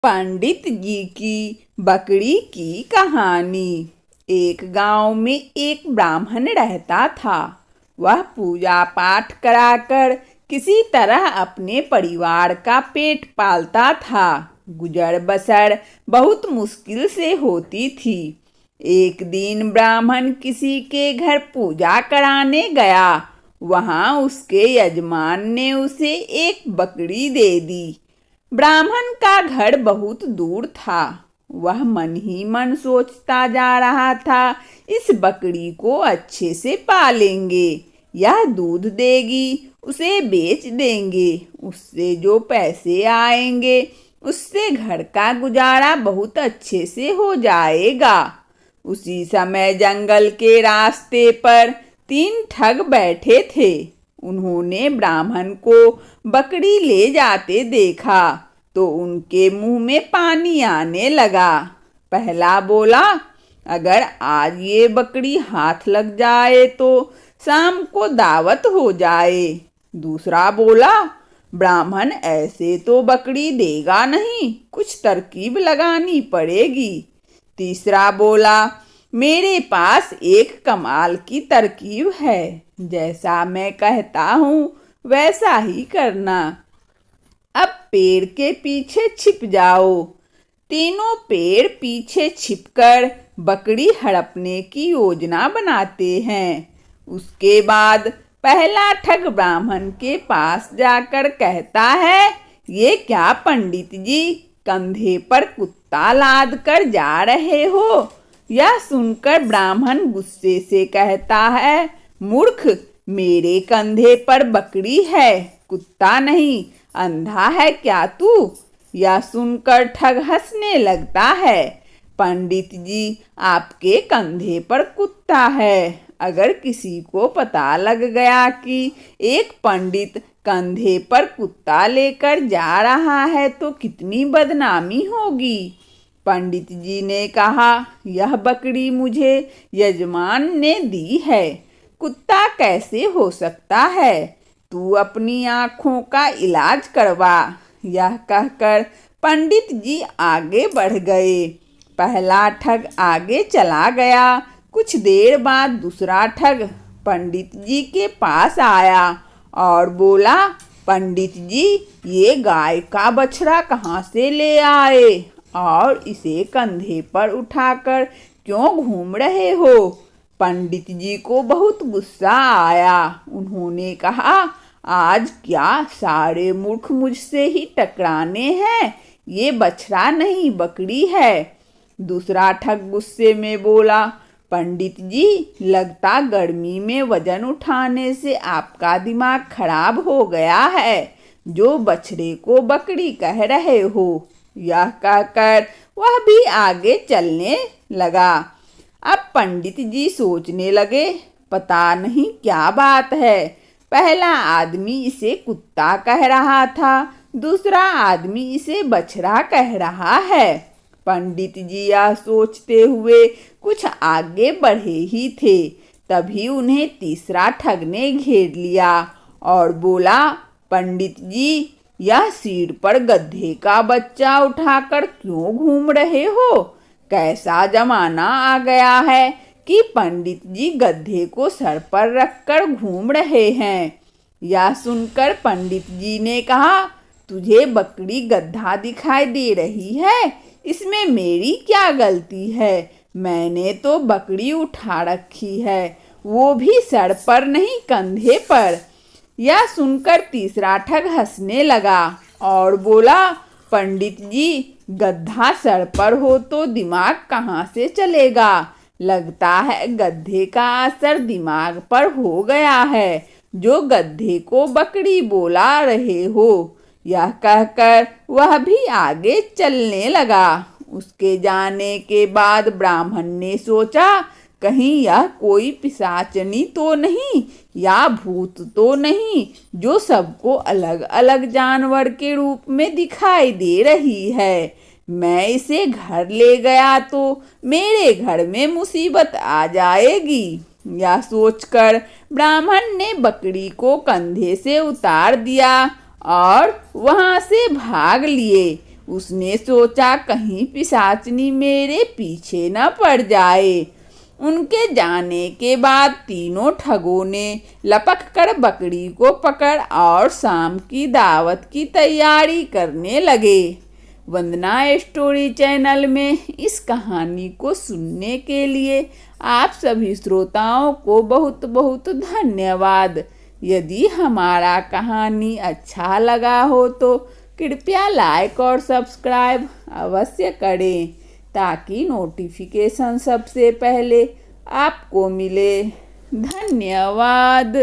पंडित जी की बकरी की कहानी। एक गांव में एक ब्राह्मण रहता था। वह पूजा पाठ कराकर किसी तरह अपने परिवार का पेट पालता था। गुजर बसर बहुत मुश्किल से होती थी। एक दिन ब्राह्मण किसी के घर पूजा कराने गया। वहां उसके यजमान ने उसे एक बकरी दे दी। ब्राह्मण का घर बहुत दूर था। वह मन ही मन सोचता जा रहा था, इस बकरी को अच्छे से पालेंगे, यह दूध देगी, उसे बेच देंगे, उससे जो पैसे आएंगे उससे घर का गुजारा बहुत अच्छे से हो जाएगा। उसी समय जंगल के रास्ते पर 3 ठग बैठे थे। उन्होंने ब्राह्मण को बकरी ले जाते देखा तो उनके मुंह में पानी आने लगा। पहला बोला, अगर आज ये बकरी हाथ लग जाए तो शाम को दावत हो जाए। दूसरा बोला, ब्राह्मण ऐसे तो बकरी देगा नहीं, कुछ तरकीब लगानी पड़ेगी। तीसरा बोला, मेरे पास एक कमाल की तरकीब है, जैसा मैं कहता हूँ वैसा ही करना। अब पेड़ के पीछे छिप जाओ। तीनों पेड़ पीछे छिपकर बकरी हड़पने की योजना बनाते हैं। उसके बाद पहला ठग ब्राह्मण के पास जाकर कहता है, ये क्या पंडित जी, कंधे पर कुत्ता लाद कर जा रहे हो? यह सुनकर ब्राह्मण गुस्से से कहता है, मूर्ख, मेरे कंधे पर बकरी है, कुत्ता नहीं। अंधा है क्या तू? यह सुनकर ठग हंसने लगता है। पंडित जी, आपके कंधे पर कुत्ता है। अगर किसी को पता लग गया कि एक पंडित कंधे पर कुत्ता लेकर जा रहा है तो कितनी बदनामी होगी। पंडित जी ने कहा, यह बकरी मुझे यजमान ने दी है, कुत्ता कैसे हो सकता है? तू अपनी आँखों का इलाज करवा। यह कहकर पंडित जी आगे बढ़ गए। पहला ठग आगे चला गया। कुछ देर बाद दूसरा ठग पंडित जी के पास आया और बोला, पंडित जी, ये गाय का बछड़ा कहाँ से ले आए और इसे कंधे पर उठाकर क्यों घूम रहे हो? पंडित जी को बहुत गुस्सा आया। उन्होंने कहा, आज क्या सारे मूर्ख मुझसे ही टकराने हैं? ये बछड़ा नहीं बकरी है। दूसरा ठग गुस्से में बोला, पंडित जी, लगता गर्मी में वजन उठाने से आपका दिमाग खराब हो गया है, जो बछड़े को बकरी कह रहे हो। यह कहकर वह भी आगे चलने लगा। अब पंडित जी सोचने लगे, पता नहीं क्या बात है। पहला आदमी इसे कुत्ता कह रहा था, दूसरा आदमी इसे बछड़ा कह रहा है। पंडित जी यह सोचते हुए कुछ आगे बढ़े ही थे, तभी उन्हें तीसरा ठग ने घेर लिया और बोला, पंडित जी, यह सिर पर गधे का बच्चा उठाकर क्यों घूम रहे हो? कैसा जमाना आ गया है कि पंडित जी गधे को सर पर रखकर घूम रहे हैं। यह सुनकर पंडित जी ने कहा, तुझे बकरी गधा दिखाई दे रही है, इसमें मेरी क्या गलती है? मैंने तो बकरी उठा रखी है, वो भी सर पर नहीं कंधे पर। यह सुनकर तीसरा ठग हंसने लगा और बोला, पंडित जी, गधा सर पर हो तो दिमाग कहाँ से चलेगा? लगता है गधे का असर दिमाग पर हो गया है, जो गधे को बकरी बोला रहे हो। यह कहकर वह भी आगे चलने लगा। उसके जाने के बाद ब्राह्मण ने सोचा, कहीं यह कोई पिशाचनी तो नहीं या भूत तो नहीं, जो सबको अलग अलग जानवर के रूप में दिखाई दे रही है। मैं इसे घर ले गया तो मेरे घर में मुसीबत आ जाएगी। यह सोचकर ब्राह्मण ने बकरी को कंधे से उतार दिया और वहां से भाग लिए। उसने सोचा कहीं पिशाचनी मेरे पीछे न पड़ जाए। उनके जाने के बाद तीनों ठगों ने लपक कर बकरी को पकड़ और शाम की दावत की तैयारी करने लगे। वंदना स्टोरी चैनल में इस कहानी को सुनने के लिए आप सभी श्रोताओं को बहुत बहुत धन्यवाद। यदि हमारा कहानी अच्छा लगा हो तो कृपया लाइक और सब्सक्राइब अवश्य करें ताकि नोटिफिकेशन सबसे पहले आपको मिले। धन्यवाद।